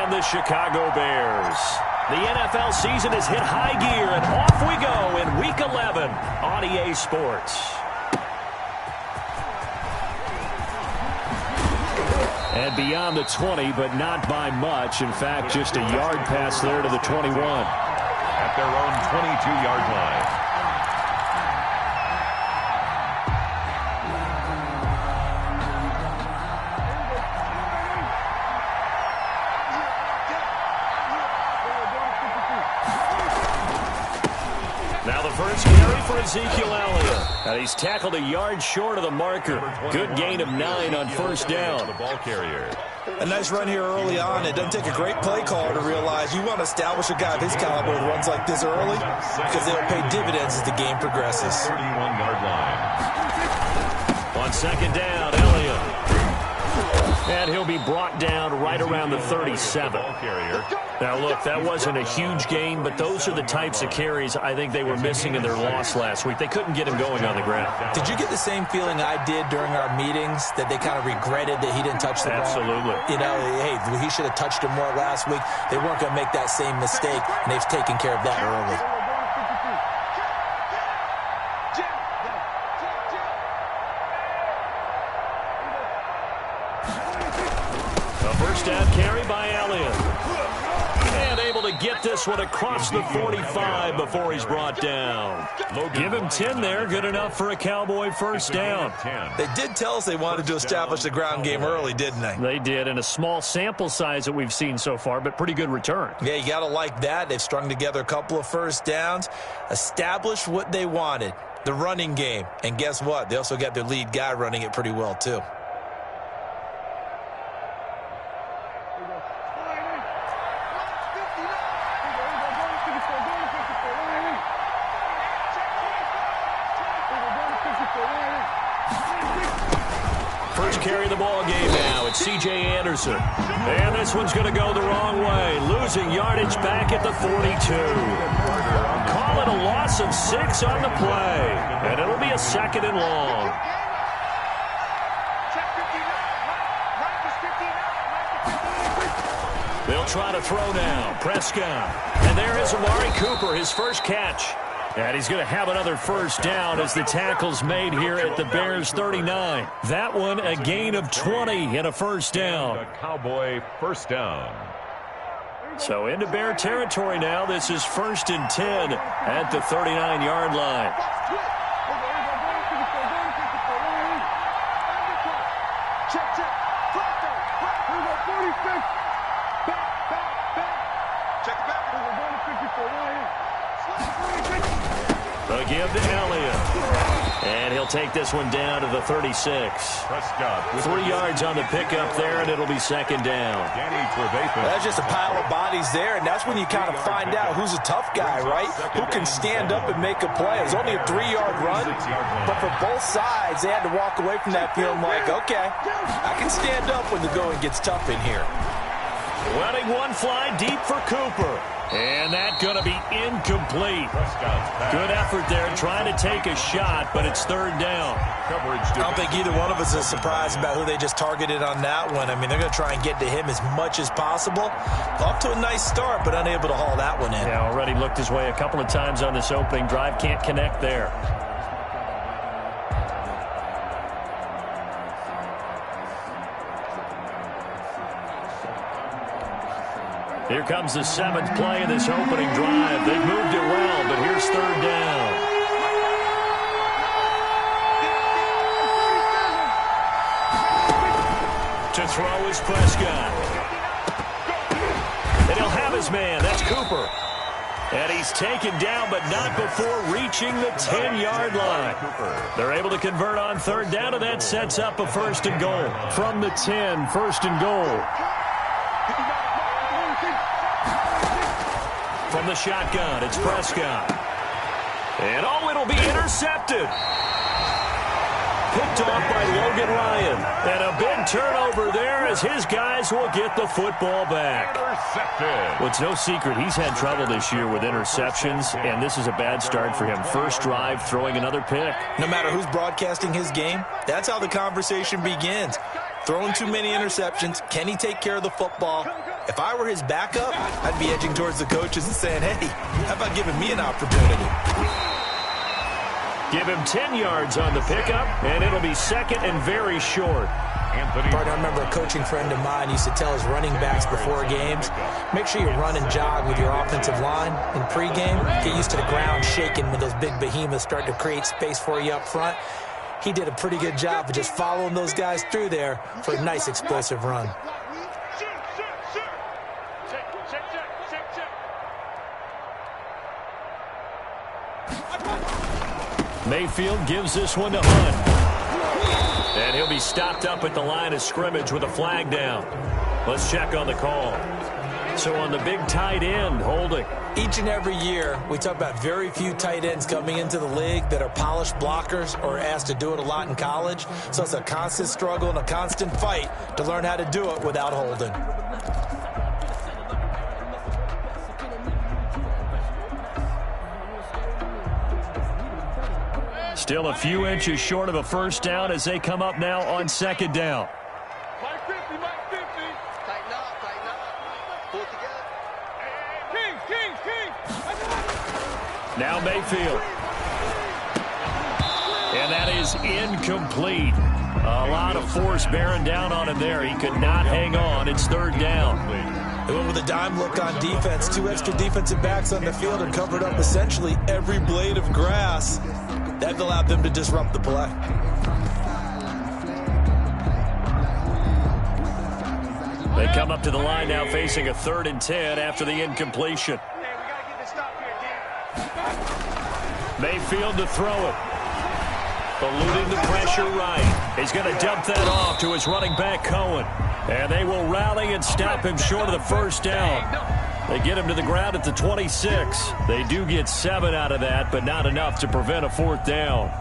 from the Chicago Bears. The NFL season has hit high gear, and off we go in Week 11 on EA Sports. And beyond the 20, but not by much. In fact, just a yard pass there to the 21. At their own 22-yard line. Now the first carry for Ezekiel Elliott. And he's tackled a yard short of the marker. Good gain of 9 on first down. The ball carrier. A nice run here early on. It doesn't take a great play caller to realize you want to establish a guy of his caliber with runs like this early because they'll pay dividends as the game progresses. 31-yard line. On second down, Elliott. And he'll be brought down right around the 37. Now, look, that wasn't a huge gain, but those are the types of carries I think they were missing in their loss last week. They couldn't get him going on the ground. Did you get the same feeling I did during our meetings, that they kind of regretted that he didn't touch the ball? Absolutely. You know, hey, he should have touched him more last week. They weren't going to make that same mistake, and they've taken care of that early. A first down carry by Elliott. And able to get this one across the 45 before he's brought down. Give him 10 there. Good enough for a Cowboy first down. They did tell us they wanted to establish the ground game early, didn't they? They did, and a small sample size that we've seen so far, but pretty good return. Yeah, you got to like that. They've strung together a couple of first downs, established what they wanted, the running game. And guess what? They also got their lead guy running it pretty well, too. First carry of the ball game now. It's C.J. Anderson. And this one's going to go the wrong way. Losing yardage back at the 42. Call it a loss of 6 on the play. And it'll be a second and long. They'll try to throw now. Prescott. And there is Amari Cooper, his first catch. And he's going to have another first down as the tackle's made here at the Bears 39. That one a gain of 20 and a first down. A Cowboy first down. So into Bear territory now. This is 1st and 10 at the 39-yard line. They'll give to Elliott. And he'll take this one down to the 36. Prescott. 3 yards on the pickup there, and it'll be second down. That's just a pile of bodies there, and that's when you kind of find out who's a tough guy, right? Who can stand up and make a play. It was only a 3-yard run, but for both sides, they had to walk away from that feeling like, okay, I can stand up when the going gets tough in here. Letting one fly deep for Cooper. And that's going to be incomplete. Good effort there trying to take a shot, but it's third down. I don't think either one of us is surprised about who they just targeted on that one. I mean, they're going to try and get to him as much as possible. Off to a nice start, but unable to haul that one in. Yeah, already looked his way a couple of times on this opening drive. Can't connect there. Here comes the 7th play of this opening drive. They've moved it well, but here's third down. To throw is Prescott. And he'll have his man. That's Cooper. And he's taken down, but not before reaching the 10-yard line. They're able to convert on third down, and that sets up a 1st and goal. From the 10, 1st and goal. From the shotgun, it's Prescott. And, it'll be intercepted. Picked off by Logan Ryan. And a big turnover there as his guys will get the football back. Well, it's no secret he's had trouble this year with interceptions, and this is a bad start for him. First drive, throwing another pick. No matter who's broadcasting his game, that's how the conversation begins. Throwing too many interceptions. Can he take care of the football? If I were his backup, I'd be edging towards the coaches and saying, hey, how about giving me an opportunity? Give him 10 yards on the pickup, and it'll be second and very short. Partner, I remember a coaching friend of mine used to tell his running backs before games, make sure you run and jog with your offensive line in pregame. Get used to the ground shaking when those big behemoths start to create space for you up front. He did a pretty good job of just following those guys through there for a nice explosive run. Mayfield gives this one to Hunt. And he'll be stopped up at the line of scrimmage with a flag down. Let's check on the call. So on the big tight end, holding. Each and every year, we talk about very few tight ends coming into the league that are polished blockers or asked to do it a lot in college. So it's a constant struggle and a constant fight to learn how to do it without holding. Still a few inches short of a first down as they come up now on second down. Mike 50, Mike 50. Tighten up. Pull it together. King. Now Mayfield. And that is incomplete. A lot of force bearing down on him there. He could not hang on. It's third down. They went with a dime look on defense. 2 extra defensive backs on the field and covered up essentially every blade of grass. That allowed them to disrupt the play. They come up to the line now facing a 3rd and 10 after the incompletion. Mayfield to throw it. Eluding the pressure right. He's going to dump that off to his running back, Cohen. And they will rally and stop him short of the first down. They get him to the ground at the 26. They do get 7 out of that, but not enough to prevent a 4th down.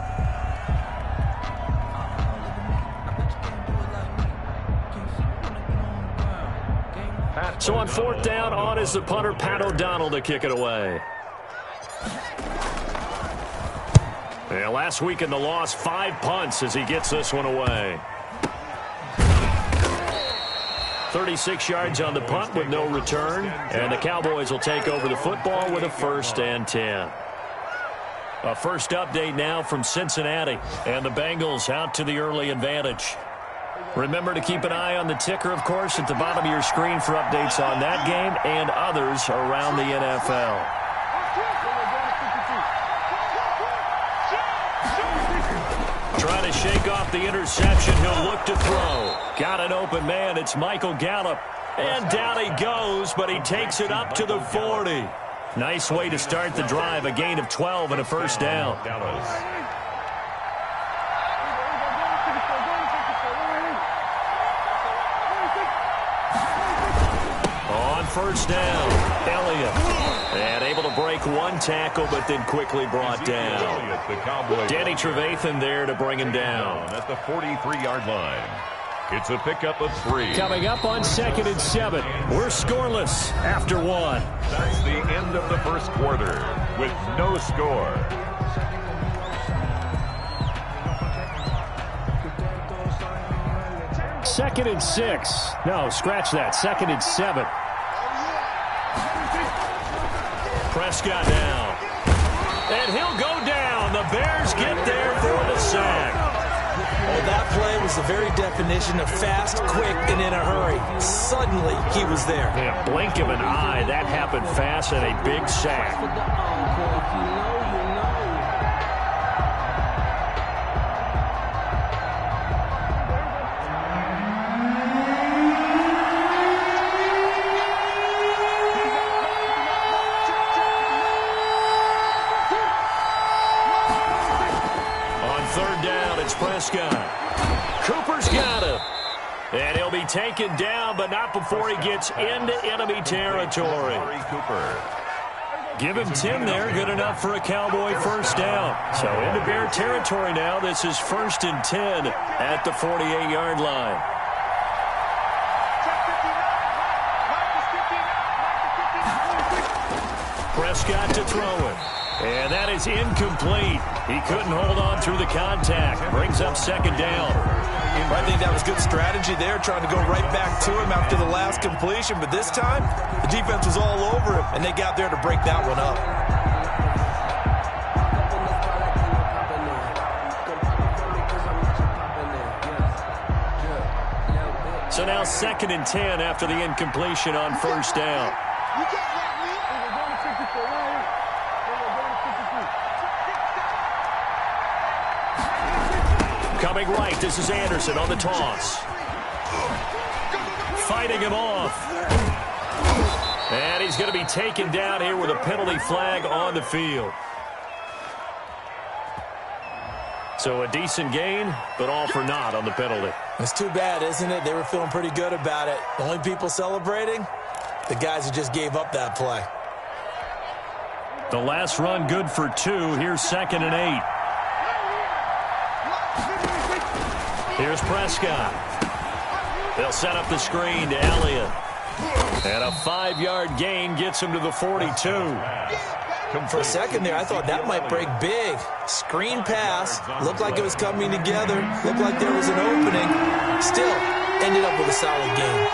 So on 4th down, on is the punter, Pat O'Donnell, to kick it away. Yeah, last week in the loss, 5 punts as he gets this one away. 36 yards on the punt with no return. And the Cowboys will take over the football with a 1st and 10. A first update now from Cincinnati. And the Bengals out to the early advantage. Remember to keep an eye on the ticker, of course, at the bottom of your screen for updates on that game and others around the NFL. Trying to shake off the interception. He'll look to throw. Got an open man. It's Michael Gallup. And down he goes, but he takes it up to the 40. Nice way to start the drive. A gain of 12 and a first down. On first down, Elliott. And able to break one tackle, but then quickly brought down. Danny Trevathan there to bring him down. At the 43-yard line. It's a pickup of 3. Coming up on 2nd and 7. We're scoreless after 1. That's the end of the first quarter with no score. Second and 6. No, scratch that. 2nd and 7. Prescott down. And he'll go down. The Bears get there for the sack. Well, that play was the very definition of fast, quick, and in a hurry. Suddenly, he was there. Yeah, blink of an eye. That happened fast and a big sack. Prescott. Cooper's got him. And he'll be taken down, but not before he gets into enemy territory. Give him 10 there. Good enough for a Cowboy first down. So into Bear territory now. This is 1st and 10 at the 48-yard line. Prescott to throw it. And that is incomplete. He couldn't hold on through the contact. Brings up second down. I think that was good strategy there, trying to go right back to him after the last completion. But this time, the defense was all over him, and they got there to break that one up. So now 2nd and 10 after the incompletion on first down. Coming right, this is Anderson on the toss. Fighting him off. And he's going to be taken down here with a penalty flag on the field. So a decent gain, but all for naught on the penalty. It's too bad, isn't it? They were feeling pretty good about it. The only people celebrating, the guys who just gave up that play. The last run good for 2. Here's 2nd and 8. Here's Prescott. They'll set up the screen to Elliott. And a 5-yard gain gets him to the 42. For a second there, I thought that might break big. Screen pass. Looked like it was coming together. Looked like there was an opening. Still, ended up with a solid game.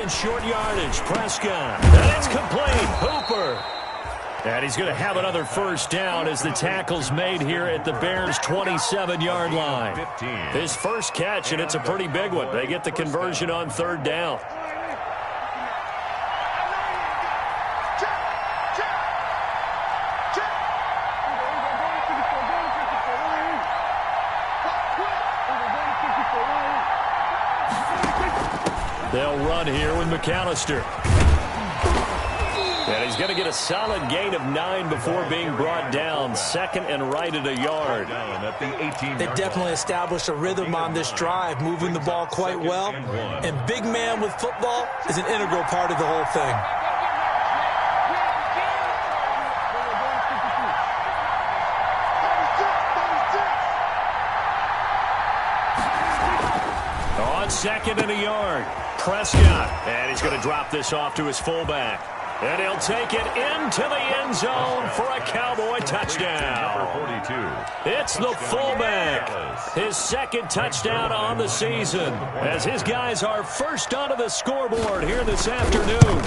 Short yardage, Prescott. And it's complete. Hooper. And he's going to have another first down as the tackle's made here at the Bears' 27-yard line. His first catch, and it's a pretty big one. They get the conversion on 3rd down. They'll run here with McAllister. And he's going to get a solid gain of 9 before being brought down. 2nd and right at a yard. They definitely established a rhythm on this drive, moving the ball quite well. And big man with football is an integral part of the whole thing. On 2nd and a yard. Prescott, and he's going to drop this off to his fullback. And he'll take it into the end zone for a Cowboy touchdown. It's the fullback. His 2nd touchdown on the season as his guys are first onto the scoreboard here this afternoon.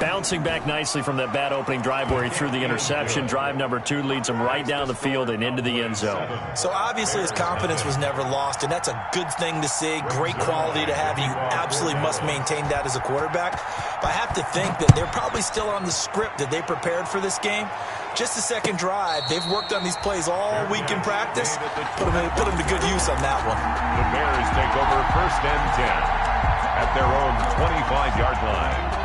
Bouncing back nicely from that bad opening drive where he threw the interception. Drive number 2 leads him right down the field and into the end zone. So obviously his confidence was never lost, and that's a good thing to see. Great quality to have. You absolutely must maintain that as a quarterback. But I have to think that they're probably still on the script that they prepared for this game. Just the 2nd drive. They've worked on these plays all week in practice. Put them to good use on that one. The Bears take over 1st and 10 at their own 25-yard line.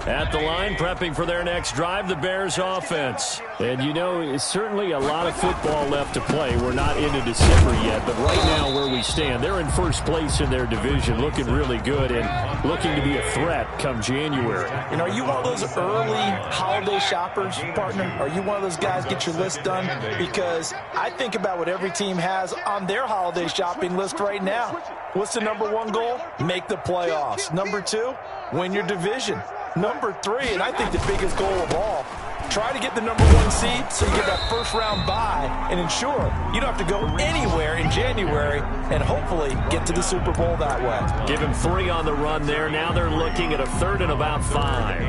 At the line, prepping for their next drive, the Bears offense. And, you know, it's certainly a lot of football left to play. We're not into December yet, but right now where we stand, they're in first place in their division, looking really good and looking to be a threat come January. And are you one of those early holiday shoppers, partner? Are you one of those guys get your list done? Because I think about what every team has on their holiday shopping list right now. What's the number 1 goal? Make the playoffs. Number 2, win your division. Number 3, and I think the biggest goal of all, try to get the number 1 seed so you get that first-round bye and ensure you don't have to go anywhere in January and hopefully get to the Super Bowl that way. Give him 3 on the run there. Now they're looking at a 3rd and about 5.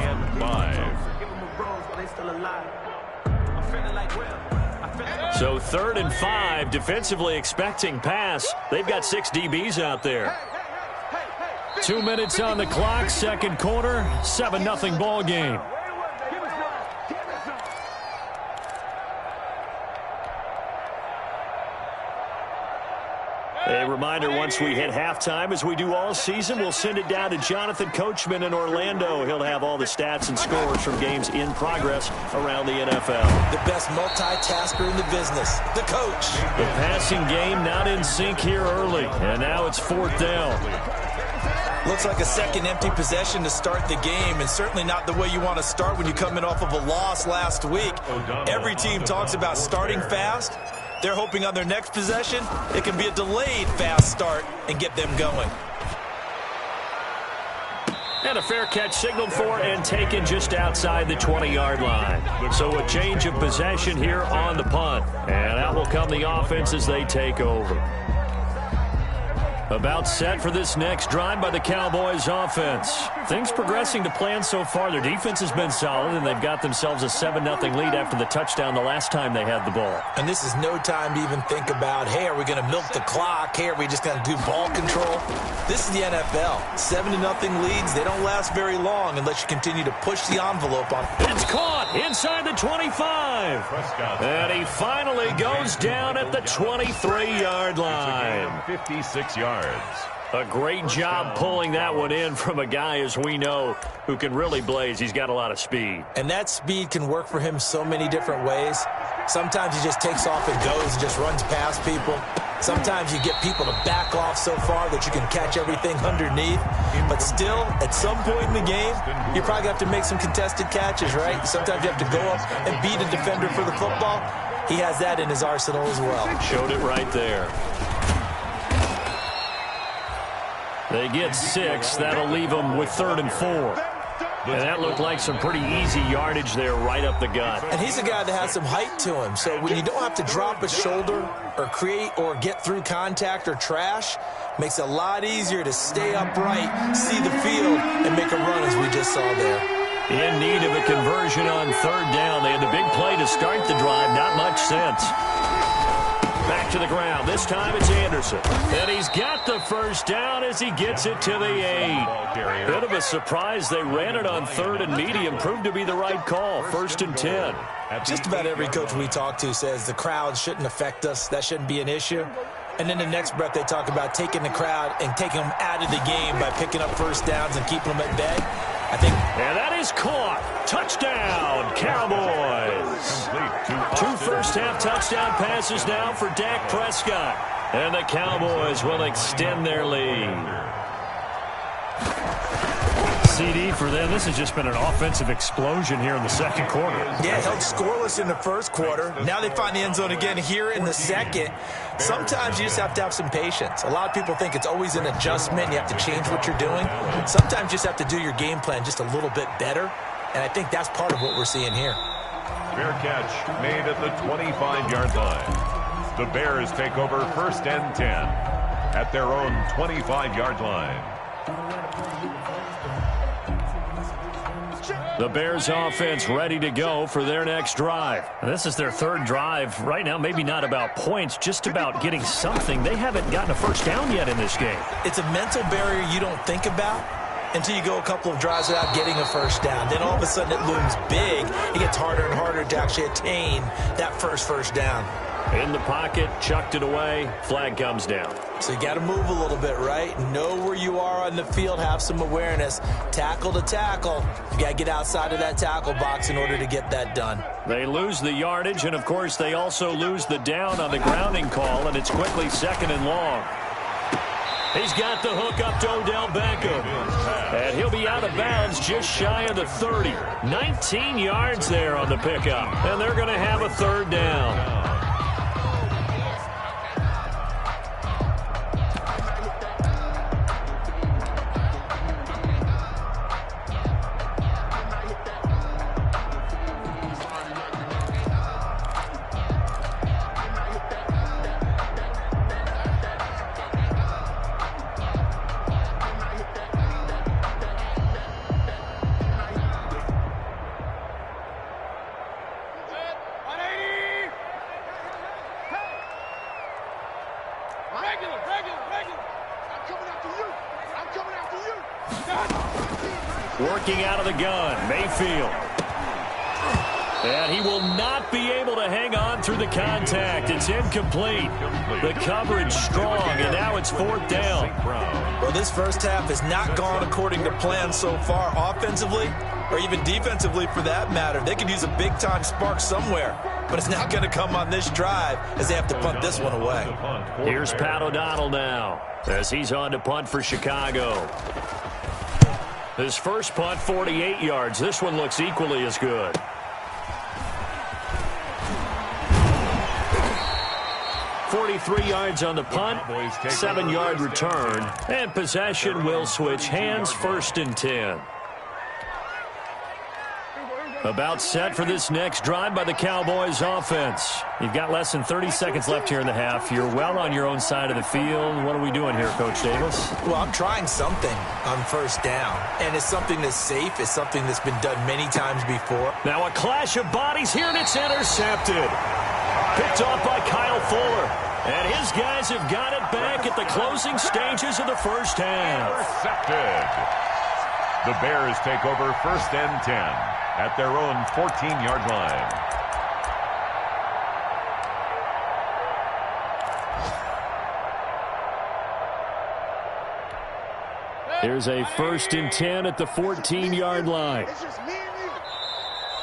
So 3rd and 5, defensively expecting pass. They've got 6 DBs out there. 2 minutes on the clock, 2nd quarter, 7-0 ball game. A reminder, once we hit halftime, as we do all season, we'll send it down to Jonathan Coachman in Orlando. He'll have all the stats and scores from games in progress around the NFL. The best multitasker in the business, the coach. The passing game not in sync here early, and now it's 4th down. Looks like a second empty possession to start the game, and certainly not the way you want to start when you come in off of a loss last week. Every team talks about starting fast. They're hoping on their next possession, it can be a delayed fast start and get them going. And a fair catch signaled for and taken just outside the 20-yard line. So a change of possession here on the punt. And out will come the offense as they take over. About set for this next drive by the Cowboys offense. Things progressing to plan so far. Their defense has been solid, and they've got themselves a 7-0 lead after the touchdown the last time they had the ball. And this is no time to even think about, hey, are we going to milk the clock? Hey, are we just going to do ball control? This is the NFL. 7-0 leads, they don't last very long unless you continue to push the envelope on. It's caught inside the 25. And he finally goes down at the 23-yard line. 56 yards. A great job pulling that one in from a guy, as we know, who can really blaze. He's got a lot of speed. And that speed can work for him so many different ways. Sometimes he just takes off and goes and just runs past people. Sometimes you get people to back off so far that you can catch everything underneath. But still, at some point in the game, you probably have to make some contested catches, right? Sometimes you have to go up and beat a defender for the football. He has that in his arsenal as well. Showed it right there. They get 6. That'll leave them with 3rd and 4. And that looked like some pretty easy yardage there right up the gut. And he's a guy that has some height to him. So when you don't have to drop a shoulder or create or get through contact or trash, makes it a lot easier to stay upright, see the field, and make a run as we just saw there. In need of a conversion on 3rd down. They had the big play to start the drive. Not much sense. Back to the ground. This time it's Anderson. And he's got the first down as he gets it to the 8. Bit of a surprise. They ran it on 3rd and medium. Proved to be the right call. 1st and 10. Just about every coach we talk to says the crowd shouldn't affect us. That shouldn't be an issue. And then the next breath they talk about taking the crowd and taking them out of the game by picking up first downs and keeping them at bay. And that is caught. Touchdown, Cowboys. 2 first-half touchdown passes now for Dak Prescott. And the Cowboys will extend their lead. CD for them. This has just been an offensive explosion here in the second quarter. Yeah, held scoreless in the first quarter. Now they find the end zone again here in the second. Sometimes you just have to have some patience. A lot of people think it's always an adjustment. You have to change what you're doing. Sometimes you just have to do your game plan just a little bit better. And I think that's part of what we're seeing here. Fair catch made at the 25-yard line. The Bears take over 1st and 10 at their own 25-yard line. The Bears offense ready to go for their next drive. This is their 3rd drive. Right now, maybe not about points, just about getting something. They haven't gotten a first down yet in this game. It's a mental barrier you don't think about until you go a couple of drives without getting a first down. Then all of a sudden it looms big. It gets harder and harder to actually attain that first down. In the pocket, chucked it away, flag comes down. So you got to move a little bit, right? Know where you are on the field, have some awareness. Tackle to tackle. You got to get outside of that tackle box in order to get that done. They lose the yardage, and of course they also lose the down on the grounding call, and it's quickly 2nd and long. He's got the hook up to Odell Beckham. And he'll be out of bounds just shy of the 30. 19 yards there on the pickup. And they're going to have a 3rd down. Working out of the gun, Mayfield. And he will not be able to hang on through the contact. It's incomplete. The coverage strong, and now it's 4th down. Well, this first half has not gone according to plan so far offensively, or even defensively for that matter. They could use a big-time spark somewhere, but it's not going to come on this drive as they have to punt this one away. Here's Pat O'Donnell now as he's on to punt for Chicago. His first punt, 48 yards. This one looks equally as good. .43 yards on the punt, 7-yard return, and possession will switch hands, 1st and 10. About set for this next drive by the Cowboys offense. You've got less than 30 seconds left here in the half. You're well on your own side of the field. What are we doing here, Coach Davis? Well, I'm trying something on 1st down, and it's something that's safe. It's something that's been done many times before. Now a clash of bodies here, and it's intercepted. Picked off by Kyle Fuller. And his guys have got it back at the closing stages of the first half. Intercepted. The Bears take over 1st and 10 at their own 14-yard line. Here's a 1st and 10 at the 14-yard line.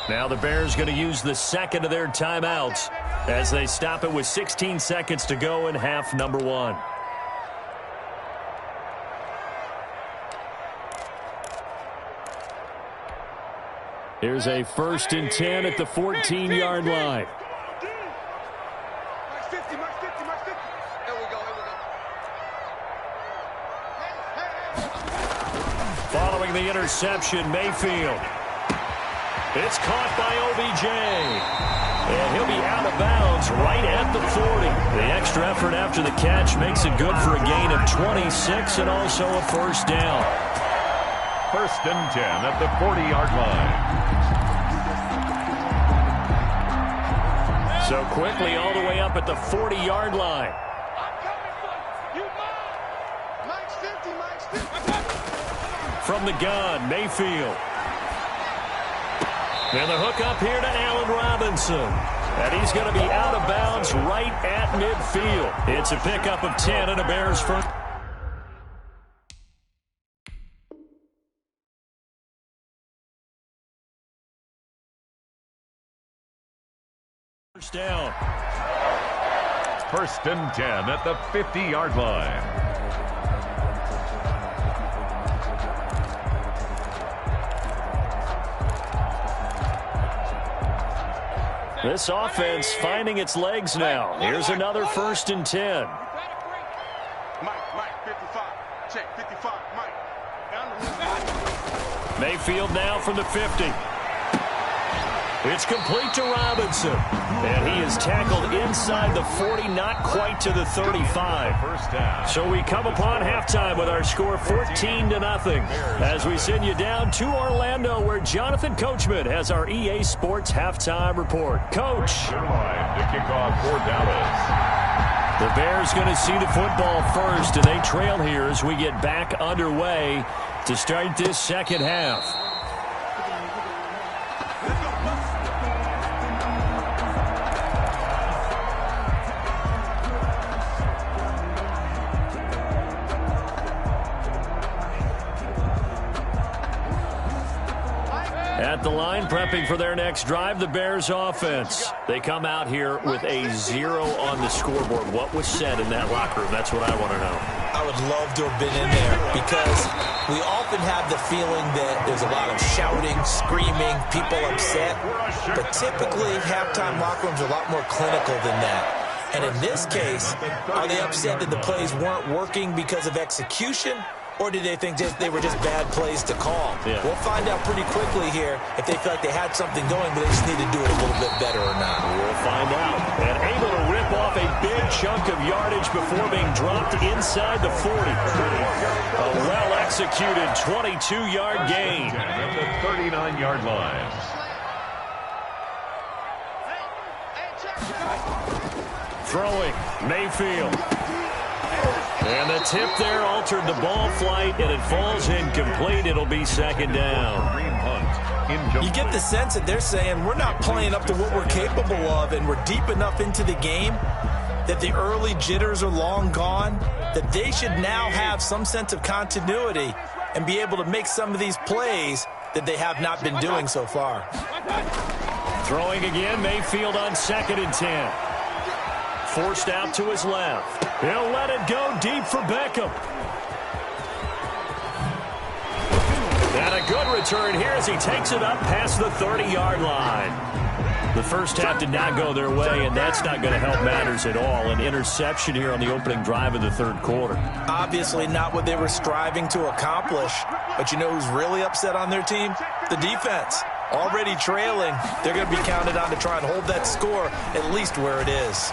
Now the Bears going to use the second of their timeouts as they stop it with 16 seconds to go in half number 1. Here's a 1st and 10 at the 14-yard line. Following the interception, Mayfield. It's caught by OBJ. And he'll be out of bounds right at the 40. The extra effort after the catch makes it good for a gain of 26 and also a 1st down. 1st and 10 at the 40-yard line. So quickly all the way up at the 40-yard line. From the gun, Mayfield. And the hook up here to Allen Robinson. And he's going to be out of bounds right at midfield. It's a pickup of 10 and a Bears first. First down. 1st and 10 at the 50-yard line. This offense finding its legs now. Here's another 1st and 10. Mike, 55. Check, 55, Mike. Mayfield now from the 50. It's complete to Robinson. And he is tackled inside the 40, not quite to the 35. First down. So we come upon halftime with our score 14-0 as we send you down to Orlando where Jonathan Coachman has our EA Sports halftime report. Coach. Line to kick off for Dallas. The Bears going to see the football first, and they trail here as we get back underway to start this second half. At the line, prepping for their next drive, the Bears offense. They come out here with a 0 on the scoreboard. What was said in that locker room? That's what I want to know. I would love to have been in there because we often have the feeling that there's a lot of shouting, screaming, people upset. But typically, halftime locker rooms are a lot more clinical than that. And in this case, are they upset that the plays weren't working because of execution? Or did they think they were just bad plays to call? Yeah. We'll find out pretty quickly here if they feel like they had something going, but they just need to do it a little bit better or not. We'll find out. And able to rip off a big chunk of yardage before being dropped inside the 40. A well-executed 22-yard gain. At the 39-yard line. Throwing, Mayfield. And the tip there altered the ball flight, and it falls incomplete. It'll be second down. You get the sense that they're saying we're not playing up to what we're capable of, and we're deep enough into the game that the early jitters are long gone, that they should now have some sense of continuity and be able to make some of these plays that they have not been doing so far. Throwing again, Mayfield on 2nd and 10. Forced out to his left. He'll let it go deep for Beckham. And good return here as he takes it up past the 30-yard line. The first half did not go their way, and that's not going to help matters at all. An interception here on the opening drive of the third quarter. Obviously not what they were striving to accomplish. But you know who's really upset on their team? The defense. Already trailing, they're going to be counted on to try and hold that score at least where it is.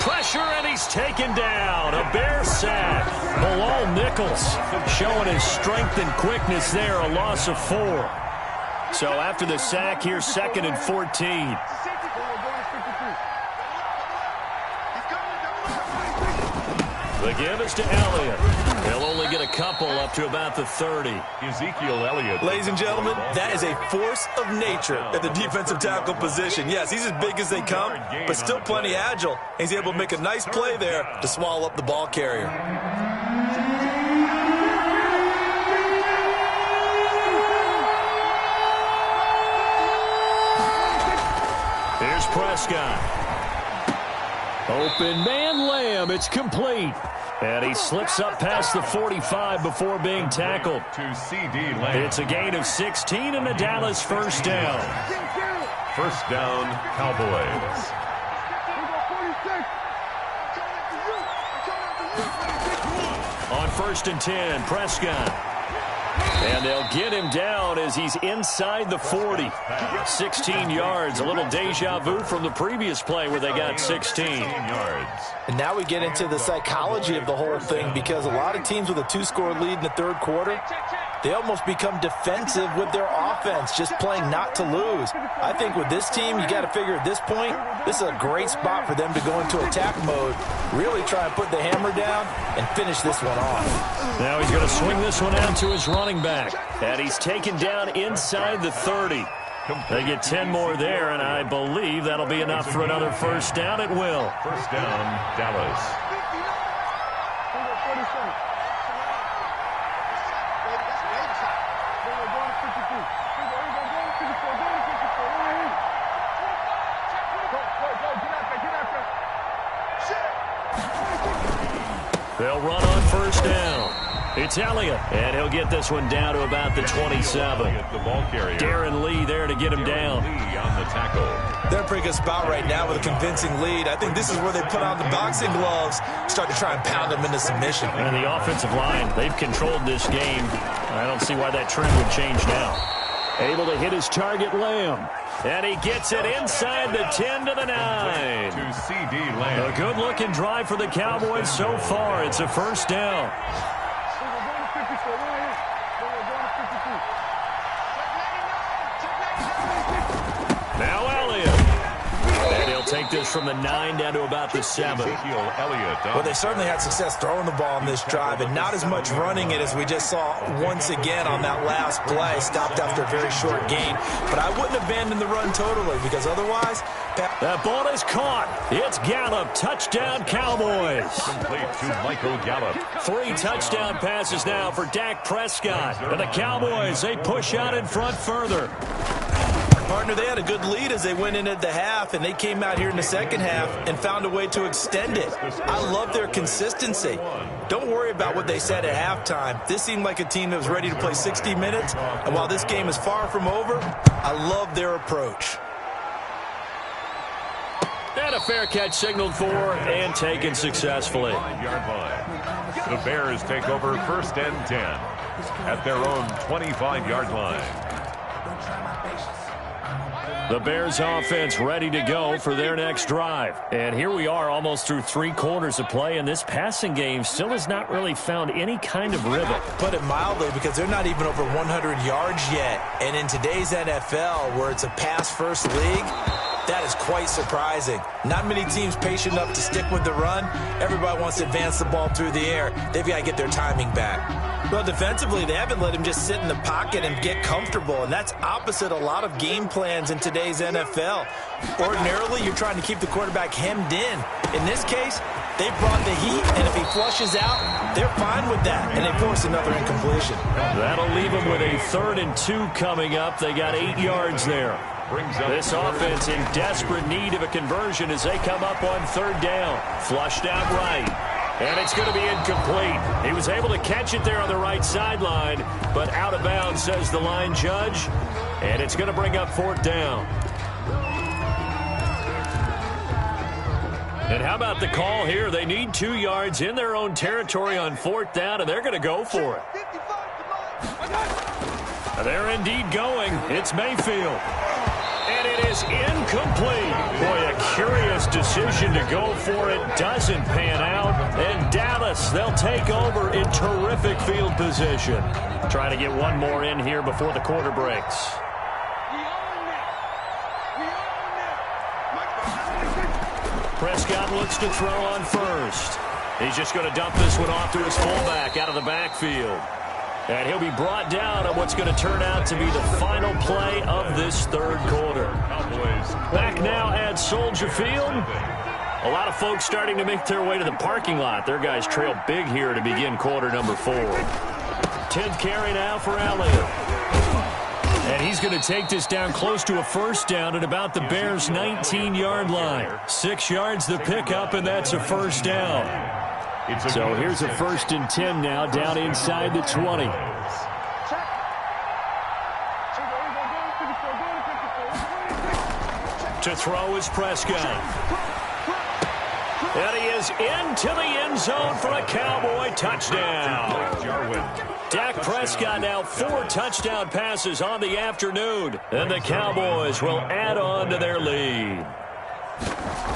Pressure, and he's taken down. A Bear sack. Bilal Nichols showing his strength and quickness there. A loss of 4. So after the sack, here's 2nd and 14. The give is to Elliott. He'll only get a couple up to about the 30. Ezekiel Elliott. Ladies and gentlemen, that is a force of nature at the defensive tackle position. Yes, he's as big as they come, but still plenty agile. He's able to make a nice play there to swallow up the ball carrier. Here's Prescott. Open man, Lamb. It's complete. And he slips up past the 45 before being tackled. To C.D. Lamb. It's a gain of 16 and a Dallas first down. First down, Cowboys. On 1st and 10, Prescott. And they'll get him down as he's inside the 40. 16 yards. A little deja vu from the previous play where they got 16 yards. And now we get into the psychology of the whole thing, because a lot of teams with a 2-score lead in the third quarter, they almost become defensive with their offense, just playing not to lose. I think with this team, you got to figure at this point, this is a great spot for them to go into attack mode, really try and put the hammer down and finish this one off. Now he's going to swing this one out to his running back. And he's taken down inside the 30. They get 10 more there, and I believe that'll be enough for another first down. It will. First down, Dallas. They'll run on first down. It's Elliott, and he'll get this one down to about the 27. The ball carrier. Darren Lee there to get him down. Lee on the tackle. They're in a pretty good spot right now with a convincing lead. I think this is where they put on the boxing gloves, start to try and pound them into submission. And the offensive line, they've controlled this game. I don't see why that trend would change now. Able to hit his target, Lamb. And he gets it inside the 10 to the 9. To C.D. Lamb. A good-looking drive for the Cowboys so far. It's a first down. Now Elliott. And he'll take this from the 9 down to about the 7. Ezekiel Elliott. Well, they certainly had success throwing the ball on this drive, and not as much running it as we just saw once again on that last play. Stopped after a very short gain. But I wouldn't abandon the run totally, because otherwise... That ball is caught. It's Gallup. Touchdown, Cowboys. Complete to Michael Gallup. 3 touchdown passes now for Dak Prescott. And the Cowboys, they push out in front further. Partner, they had a good lead as they went in at the half, and they came out here in the second half and found a way to extend it. I love their consistency. Don't worry about what they said at halftime. This seemed like a team that was ready to play 60 minutes, and while this game is far from over, I love their approach. And a fair catch signaled for and taken successfully. 5-yard line. The Bears take over 1st and 10 at their own 25-yard line. The Bears offense ready to go for their next drive. And here we are almost through 3 quarters of play, and this passing game still has not really found any kind of rhythm. Put it mildly, because they're not even over 100 yards yet. And in today's NFL, where it's a pass-first league, that is quite surprising. Not many teams patient enough to stick with the run. Everybody wants to advance the ball through the air. They've got to get their timing back. Well, defensively, they haven't let him just sit in the pocket and get comfortable, and that's opposite a lot of game plans in today's NFL. Ordinarily, you're trying to keep the quarterback hemmed in. In this case, they brought the heat, and if he flushes out, they're fine with that, and they force another incompletion. That'll leave them with a 3rd and 2 coming up. They got 8 yards there. This offense in desperate need of a conversion as they come up on 3rd down. Flushed out right. And it's going to be incomplete. He was able to catch it there on the right sideline, but out of bounds, says the line judge. And it's going to bring up 4th down. And how about the call here? They need 2 yards in their own territory on 4th down, and they're going to go for it. They're indeed going. It's Mayfield. And it is incomplete. Boy, a curious decision to go for it. Doesn't pan out. And Dallas, they'll take over in terrific field position. Trying to get one more in here before the quarter breaks. Prescott looks to throw on first. He's just going to dump this one off to his fullback out of the backfield. And he'll be brought down on what's going to turn out to be the final play of this 3rd quarter. Back now at Soldier Field. A lot of folks starting to make their way to the parking lot. Their guys trail big here to begin quarter number 4. 10th carry now for Elliott. And he's going to take this down close to a 1st down at about the Bears' 19-yard line. 6 yards the pickup, and that's a 1st down. So here's a 1st and 10 now down inside the 20. To throw is Prescott. And he is into the end zone for a Cowboy touchdown. Dak Prescott now 4 touchdown passes on the afternoon. And the Cowboys will add on to their lead.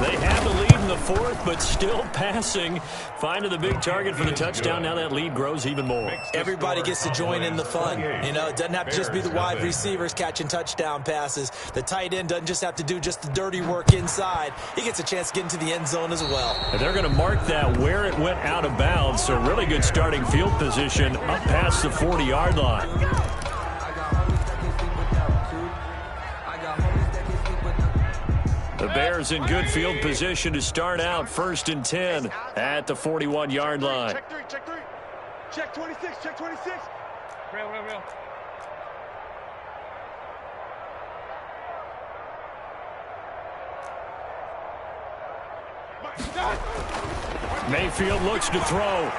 They have the lead in the 4th, but still passing. Finding the big target for the touchdown. Now that lead grows even more. Everybody gets to join in the fun. You know, it doesn't have to just be the wide receivers catching touchdown passes. The tight end doesn't just have to do just the dirty work inside. He gets a chance to get into the end zone as well. And they're going to mark that where it went out of bounds. So really good starting field position up past the 40-yard line. The Bears in good field position to start out 1st and 10 at the 41-yard line. Check 3, check 3. Check 26, check 26. Real. Mayfield looks to throw.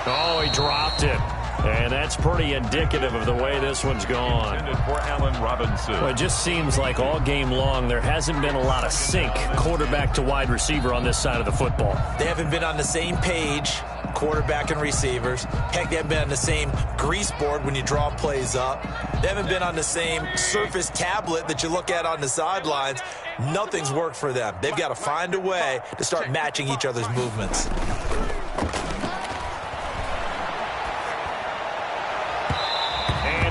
Oh, he dropped it. And that's pretty indicative of the way this one's gone. For Allen Robinson. Well, it just seems like all game long there hasn't been a lot of sync quarterback to wide receiver on this side of the football. They haven't been on the same page, quarterback and receivers. Heck, they haven't been on the same grease board when you draw plays up. They haven't been on the same Surface tablet that you look at on the sidelines. Nothing's worked for them. They've got to find a way to start matching each other's movements.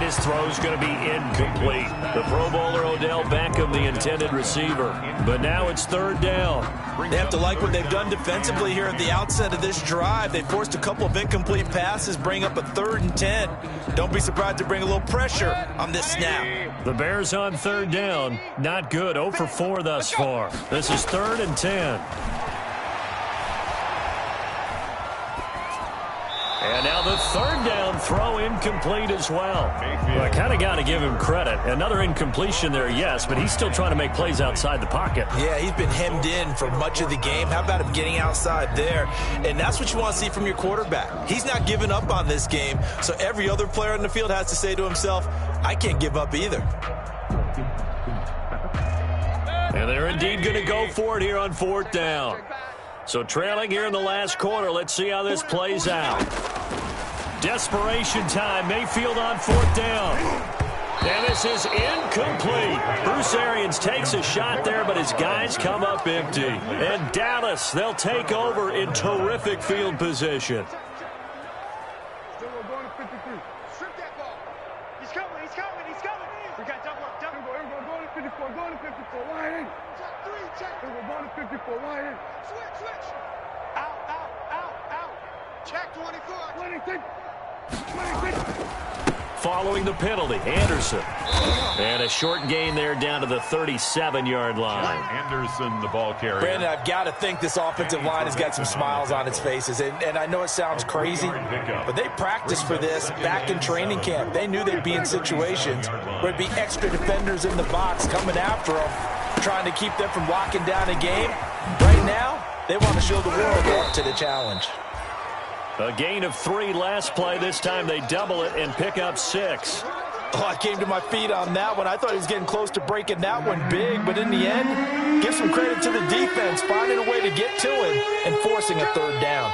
His throw's going to be incomplete. The Pro Bowler Odell Beckham, the intended receiver. But now it's 3rd down. They have to like what they've done defensively here at the outset of this drive. They forced a couple of incomplete passes, bring up a 3rd and 10. Don't be surprised to bring a little pressure on this snap. The Bears on 3rd down. Not good. 0 for 4 thus far. This is 3rd and 10. And now the 3rd down throw incomplete as well. I kind of got to give him credit. Another incompletion there, yes, but he's still trying to make plays outside the pocket. Yeah, he's been hemmed in for much of the game. How about him getting outside there? And that's what you want to see from your quarterback. He's not giving up on this game, so every other player in the field has to say to himself, I can't give up either. And they're indeed going to go for it here on 4th down. So trailing here in the last quarter, let's see how this plays out. Desperation time. Mayfield on 4th down. And this is incomplete. Bruce Arians takes a shot there, but his guys come up empty. And Dallas, they'll take over in terrific field position. Still we're going to 53. Strip that ball. He's coming. We got double up. Here we go. Going to 54. Going to 54. Wide in. Check 3. Check. Here we go. Going to 54. Wide in. Switch. Out. Check 24. 26. Following the penalty, Anderson. And a short gain there down to the 37-yard line. Anderson, the ball carrier. Brandon, I've got to think this offensive line has got some smiles on its faces. And I know it sounds crazy, but they practiced for this back in training camp. They knew they'd be in situations where it'd be extra defenders in the box coming after them, trying to keep them from locking down a game. Right now, They want to show the world they're up to the challenge. A gain of 3 last play. This time they double it and pick up 6. Oh, I came to my feet on that one. I thought he was getting close to breaking that one big, but in the end, give some credit to the defense, finding a way to get to him and forcing a 3rd down.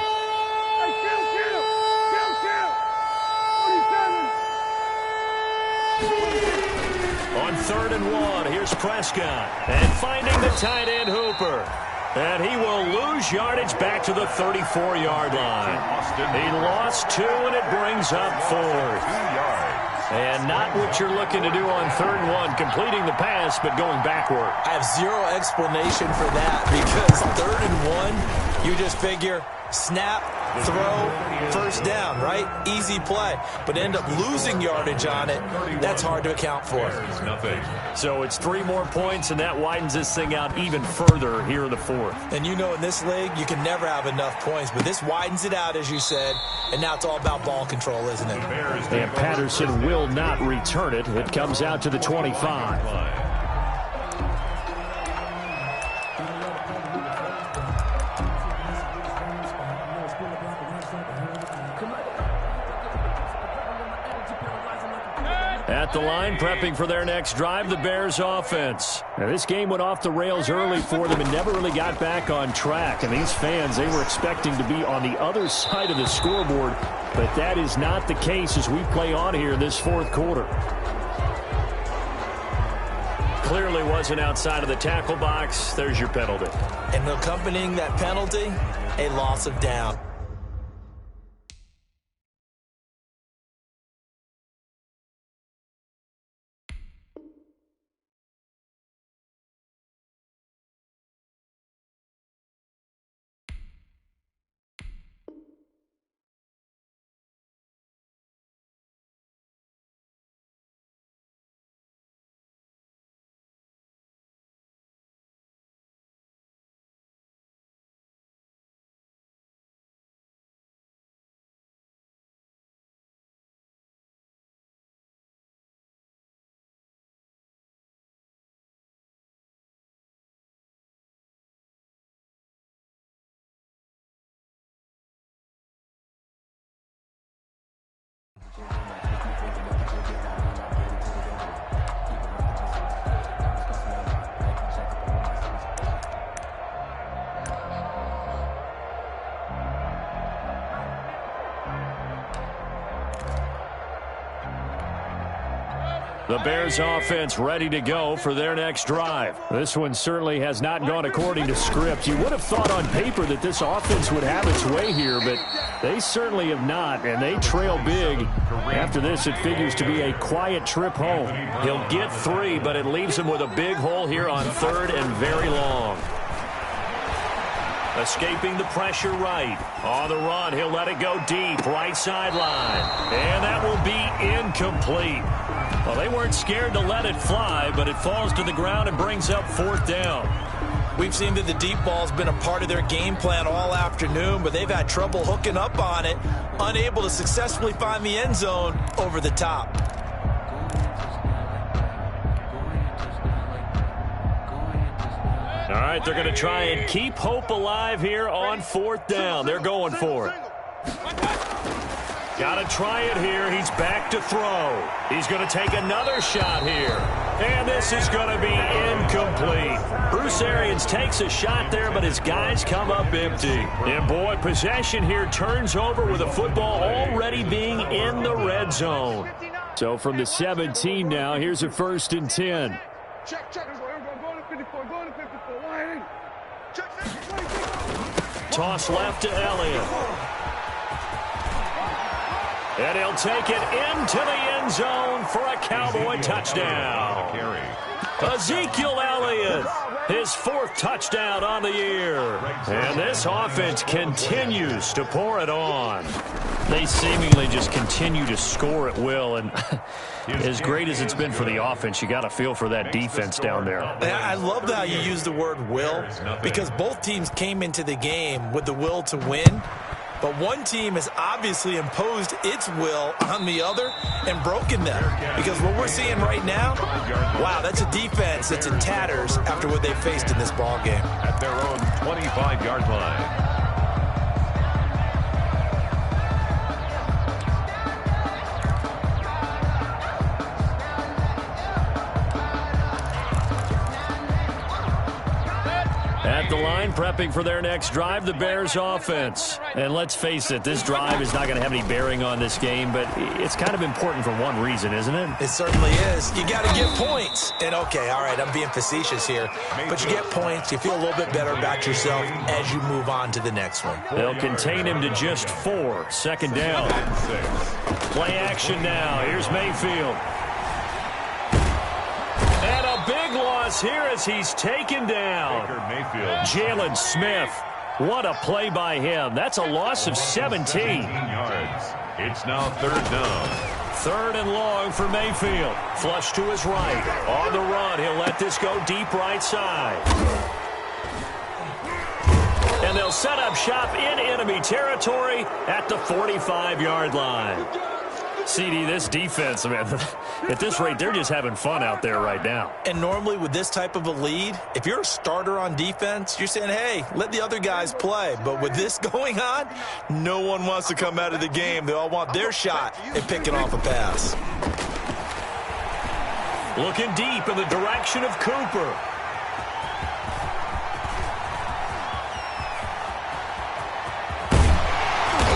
On 3rd and 1, here's Prescott. And finding the tight end Hooper. And he will lose yardage back to the 34-yard line. He lost 2, and it brings up 4th. And not what you're looking to do on 3rd and 1, completing the pass, but going backward. I have zero explanation for that because 3rd and 1, you just figure snap, throw, 1st down, right? Easy play. But end up losing yardage on it. That's hard to account for. So it's 3 more points, and that widens this thing out even further here in the 4th. And you know in this league, you can never have enough points. But this widens it out, as you said. And now it's all about ball control, isn't it? And Patterson will not return it. It comes out to the 25. At the line, prepping for their next drive, the Bears offense. Now, this game went off the rails early for them and never really got back on track. And these fans, they were expecting to be on the other side of the scoreboard, but that is not the case as we play on here in this 4th quarter. Clearly wasn't outside of the tackle box. There's your penalty. And accompanying that penalty, a loss of down. The Bears offense ready to go for their next drive. This one certainly has not gone according to script. You would have thought on paper that this offense would have its way here, but they certainly have not, and they trail big. After this, it figures to be a quiet trip home. He'll get 3, but it leaves him with a big hole here on 3rd and very long. Escaping the pressure right. On the run, he'll let it go deep, right sideline. And that will be incomplete. Well, they weren't scared to let it fly, but it falls to the ground and brings up 4th down. We've seen that the deep ball's been a part of their game plan all afternoon, but they've had trouble hooking up on it, unable to successfully find the end zone over the top. All right, they're going to try and keep hope alive here on 4th down. They're going for it. Got to try it here. He's back to throw. He's going to take another shot here. And this is going to be incomplete. Bruce Arians takes a shot there, but his guys come up empty. And boy, possession here turns over with a football already being in the red zone. So from the 17 now, here's a 1st and 10. Check. Go to 54. Go to 54. Line in. Toss left to Elliott. And he'll take it into the end zone for a Cowboy touchdown. Ezekiel Elliott, his 4th touchdown on the year. And this offense continues to pour it on. They seemingly just continue to score at will. And as great as it's been for the offense, you got to feel for that defense down there. I love how you use the word will, because both teams came into the game with the will to win. But one team has obviously imposed its will on the other and broken them. Because what we're seeing right now, wow, that's a defense that's in tatters after what they faced in this ball game. At their own 25-yard line. At the line, prepping for their next drive, the Bears offense. And let's face it, this drive is not going to have any bearing on this game, but it's kind of important for one reason, isn't it? It certainly is. You got to get points. And okay, all right, I'm being facetious here, but you get points, you feel a little bit better about yourself as you move on to the next one. They'll contain him to just 4. Second down. Play action now. Here's Mayfield. And a big loss here as he's taken down. Jalen Smith. What a play by him. That's a loss of 17 yards. It's now third down. 3rd and long for Mayfield. Flush to his right. On the run, he'll let this go deep right side. And they'll set up shop in enemy territory at the 45-yard line. CD, this defense, man, at this rate, they're just having fun out there right now. And normally with this type of a lead, if you're a starter on defense, you're saying, hey, let the other guys play. But with this going on, no one wants to come out of the game. They all want their shot at picking off a pass. Looking deep in the direction of Cooper.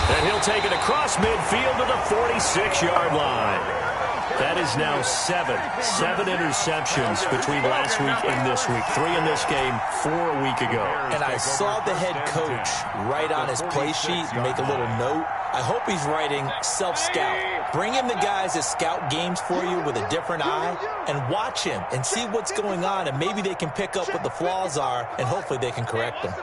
And he'll take it across midfield to the 46-yard line. That is now 7 interceptions between last week and this week. 3 in this game, 4 a week ago. And I saw the head coach write on his play sheet, make a little note. I hope he's writing self-scout. Bring in the guys that scout games for you with a different eye and watch him and see what's going on, and maybe they can pick up what the flaws are, and hopefully they can correct them.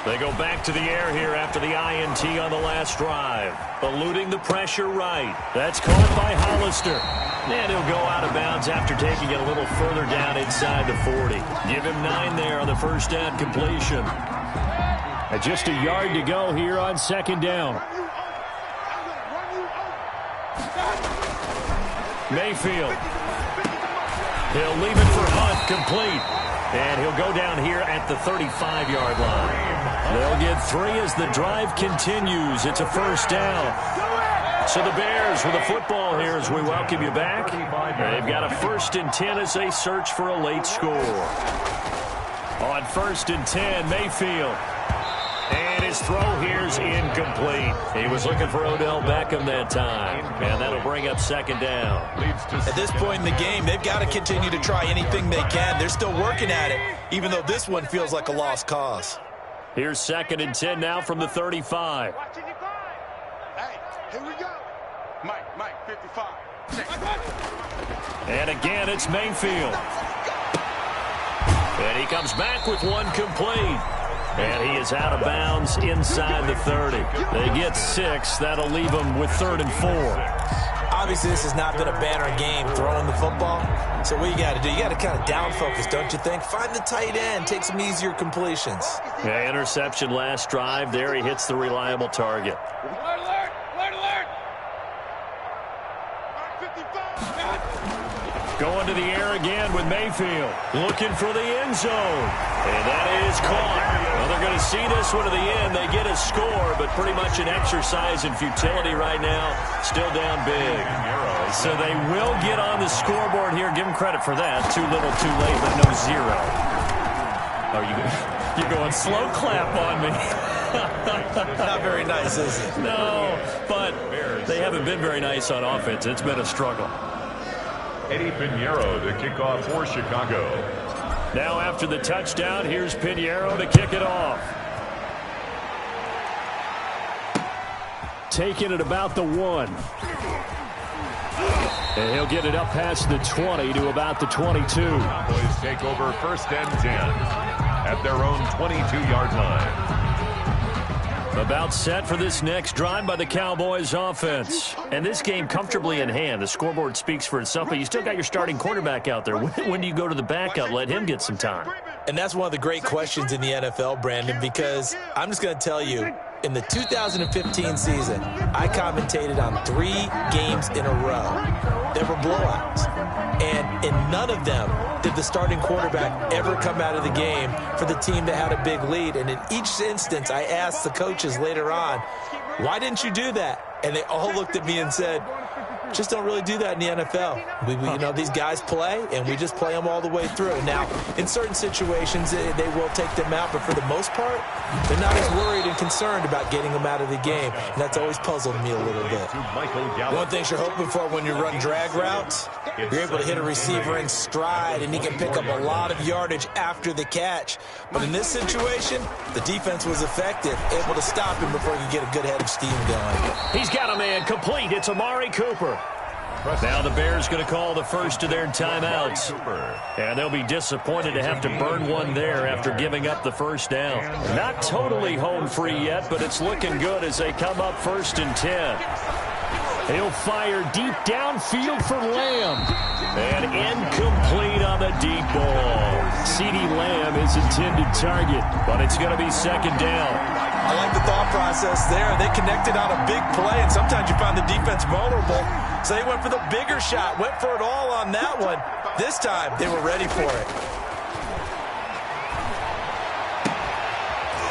They go back to the air here after the INT on the last drive. Eluding the pressure right. That's caught by Hollister. And he'll go out of bounds after taking it a little further down inside the 40. Give him 9 there on the first down completion. And just a yard to go here on second down. Mayfield. He'll leave it for Hunt, complete. And he'll go down here at the 35-yard line. They'll get 3 as the drive continues. It's a first down. So the Bears with a football here as we welcome you back. They've got a 1st and 10 as they search for a late score. On 1st and 10, Mayfield. And his throw here's incomplete. He was looking for Odell Beckham that time. And that'll bring up second down. At this point in the game, they've got to continue to try anything they can. They're still working at it, even though this one feels like a lost cause. Here's 2nd and 10 now from the 35. Hey, here we go. Mike, 55. And again, it's Mayfield. And he comes back with one complete. And he is out of bounds inside the 30. They get 6. That'll leave them with 3rd and 4. Obviously, this has not been a banner game throwing the football. So what you got to do, you got to kind of down focus, don't you think? Find the tight end, take some easier completions. Yeah, interception last drive. There he hits the reliable target. Alert! Going to the air again with Mayfield. Looking for the end zone. And that is caught. Well, they're going to see this one to the end. They get a score, but pretty much an exercise in futility right now. Still down big. So they will get on the scoreboard here. Give them credit for that. Too little, too late, but no 0. Are you're going slow clap on me. Not very nice, is it? No, but they haven't been very nice on offense. It's been a struggle. Eddie Pinheiro to kick off for Chicago. Now after the touchdown, here's Pinheiro to kick it off. Taking it about the 1. And he'll get it up past the 20 to about the 22. Cowboys take over 1st and 10 at their own 22-yard line. About set for this next drive by the Cowboys offense. And this game comfortably in hand. The scoreboard speaks for itself, but you still got your starting quarterback out there. When do you go to the backup? Let him get some time. And that's one of the great questions in the NFL, Brandon, because I'm just going to tell you, in the 2015 season, I commentated on 3 games in a row. There were blowouts. And in none of them did the starting quarterback ever come out of the game for the team that had a big lead. And in each instance, I asked the coaches later on, why didn't you do that? And they all looked at me and said, just don't really do that in the NFL. You know, these guys play, and we just play them all the way through. Now, in certain situations, they will take them out, but for the most part, they're not as worried and concerned about getting them out of the game, and that's always puzzled me a little bit. One thing you're hoping for when you run drag routes, you're able to hit a receiver in stride, and he can pick up a lot of yardage after the catch. But in this situation, the defense was effective, able to stop him before he could get a good head of steam going. He's got a man complete. It's Amari Cooper. Now the Bears going to call the first of their timeouts. And they'll be disappointed to have to burn one there after giving up the first down. Not totally home free yet, but it's looking good as they come up 1st and 10. He'll fire deep downfield for Lamb. And incomplete on the deep ball. CeeDee Lamb is intended target, but it's going to be 2nd down. I like the thought process there. They connected on a big play, and sometimes you find the defense vulnerable. So they went for the bigger shot, went for it all on that one. This time, they were ready for it.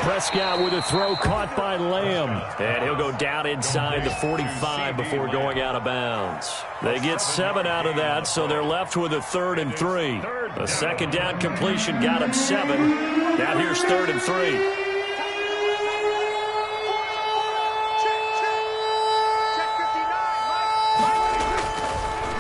Prescott with a throw caught by Lamb. And he'll go down inside the 45 before going out of bounds. They get 7 out of that, so they're left with a 3rd and 3. A 2nd down completion got him 7. Now here's 3rd and 3.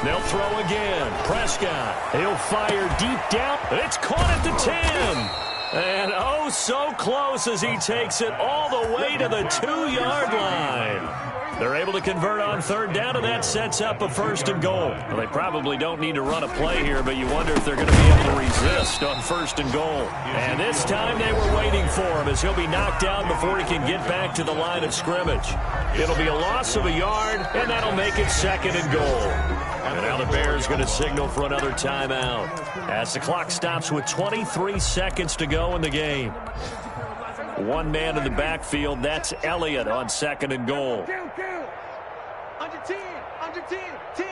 They'll throw again. Prescott. He'll fire deep down. It's caught at the 10. And oh, so close as he takes it all the way to the 2-yard line. They're able to convert on 3rd down, and that sets up a 1st and goal. Well, they probably don't need to run a play here, but you wonder if they're going to be able to resist on 1st and goal. And this time they were waiting for him as he'll be knocked down before he can get back to the line of scrimmage. It'll be a loss of a yard, and that'll make it 2nd and goal. And now the Bears going to signal for another timeout as the clock stops with 23 seconds to go in the game. One man in the backfield, that's Elliott on 2nd and goal. Under 10, 10.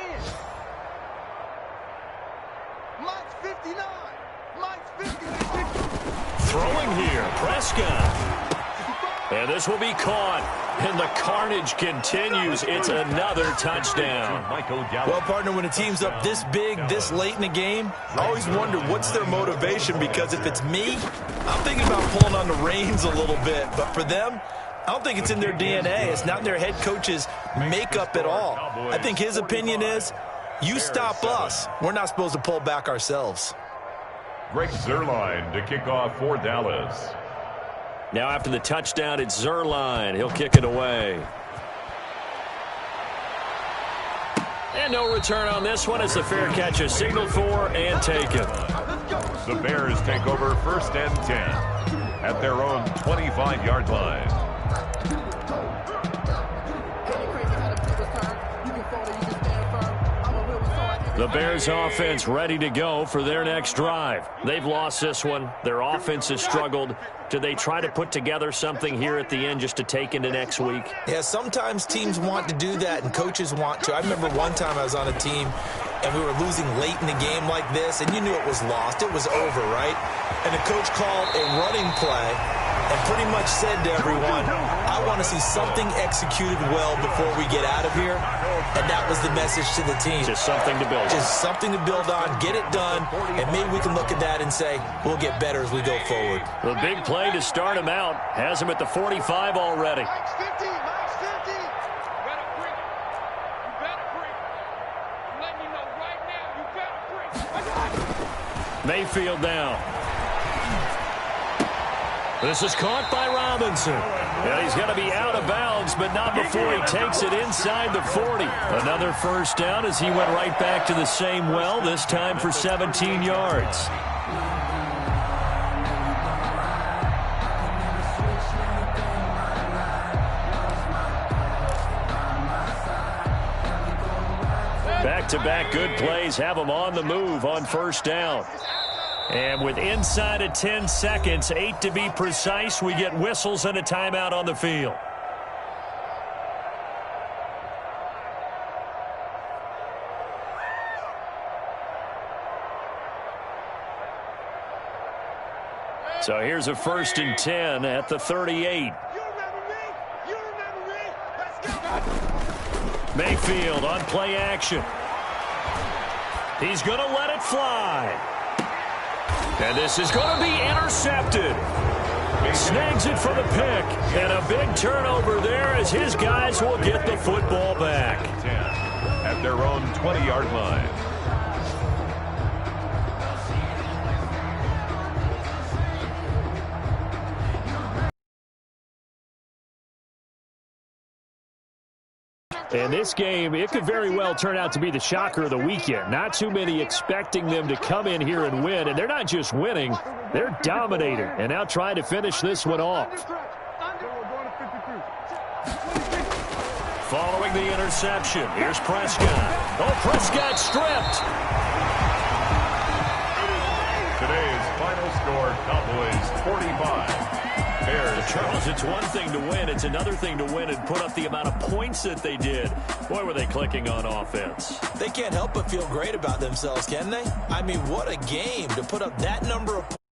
Mike's 59. Mike's 59. Throwing here, Prescott. And this will be caught. And the carnage continues. It's another touchdown. Well, partner, when a team's up this big, this late in the game, I always wonder what's their motivation, because if it's me, I'm thinking about pulling on the reins a little bit. But for them, I don't think it's in their DNA. It's not in their head coach's makeup at all. I think his opinion is, you stop us. We're not supposed to pull back ourselves. Greg Zuerlein to kick off for Dallas. Now after the touchdown, it's Zuerlein. He'll kick it away. And no return on this one as the fair catch is signaled for and taken. The Bears take over 1st and 10 at their own 25-yard line. The Bears offense ready to go for their next drive. They've lost this one. Their offense has struggled. Do they try to put together something here at the end just to take into next week? Yeah, sometimes teams want to do that and coaches want to. I remember one time I was on a team and we were losing late in the game like this, and you knew it was lost. It was over, right? And the coach called a running play and pretty much said to everyone, I want to see something executed well before we get out of here. And that was the message to the team. Just something to build on. Just something to build on, get it done, and maybe we can look at that and say, we'll get better as we go forward. The big play to start him out has him at the 45 already. Mike's 50. Mike's 50. You better bring it. You better bring it. I'm letting you know right now, you better bring it. Mayfield now. This is caught by Robinson. And he's going to be out of bounds, but not before he takes it inside the 40. Another 1st down as he went right back to the same well, this time for 17 yards. Back-to-back good plays have him on the move on 1st down. And with inside of 10 seconds, 8 to be precise, we get whistles and a timeout on the field. So here's a 1st and 10 at the 38. Mayfield on play action. He's going to let it fly. And this is going to be intercepted. Snags it for the pick. And a big turnover there as his guys will get the football back. 10 at their own 20-yard line. And this game, it could very well turn out to be the shocker of the weekend. Not too many expecting them to come in here and win. And they're not just winning, they're dominating. And now trying to finish this one off. Following the interception, here's Prescott. Oh, Prescott stripped. Today's final score, Cowboys 45. Charles, it's one thing to win. It's another thing to win and put up the amount of points that they did. Boy, were they clicking on offense. They can't help but feel great about themselves, can they? I mean, what a game to put up that number of points.